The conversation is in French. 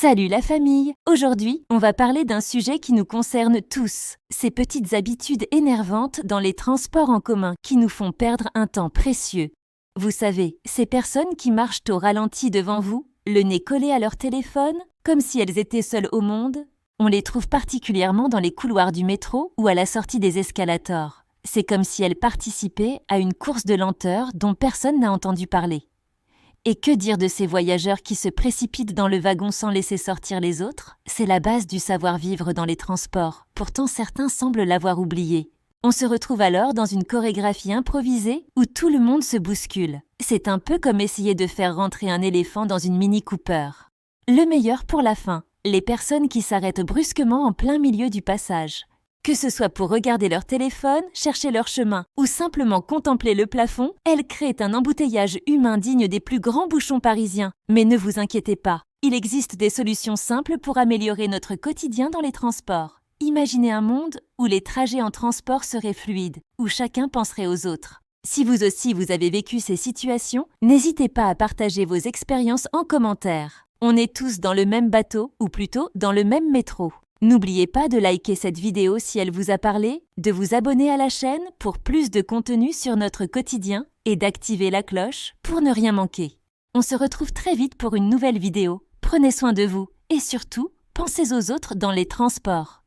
Salut la famille! Aujourd'hui, on va parler d'un sujet qui nous concerne tous, ces petites habitudes énervantes dans les transports en commun qui nous font perdre un temps précieux. Vous savez, ces personnes qui marchent au ralenti devant vous, le nez collé à leur téléphone, comme si elles étaient seules au monde, on les trouve particulièrement dans les couloirs du métro ou à la sortie des escalators. C'est comme si elles participaient à une course de lenteur dont personne n'a entendu parler. Et que dire de ces voyageurs qui se précipitent dans le wagon sans laisser sortir les autres? C'est la base du savoir-vivre dans les transports. Pourtant, certains semblent l'avoir oublié. On se retrouve alors dans une chorégraphie improvisée où tout le monde se bouscule. C'est un peu comme essayer de faire rentrer un éléphant dans une Mini Cooper. Le meilleur pour la fin, les personnes qui s'arrêtent brusquement en plein milieu du passage. Que ce soit pour regarder leur téléphone, chercher leur chemin ou simplement contempler le plafond, elles créent un embouteillage humain digne des plus grands bouchons parisiens. Mais ne vous inquiétez pas, il existe des solutions simples pour améliorer notre quotidien dans les transports. Imaginez un monde où les trajets en transport seraient fluides, où chacun penserait aux autres. Si vous aussi vous avez vécu ces situations, n'hésitez pas à partager vos expériences en commentaire. On est tous dans le même bateau, ou plutôt dans le même métro. N'oubliez pas de liker cette vidéo si elle vous a parlé, de vous abonner à la chaîne pour plus de contenu sur notre quotidien et d'activer la cloche pour ne rien manquer. On se retrouve très vite pour une nouvelle vidéo. Prenez soin de vous et surtout, pensez aux autres dans les transports.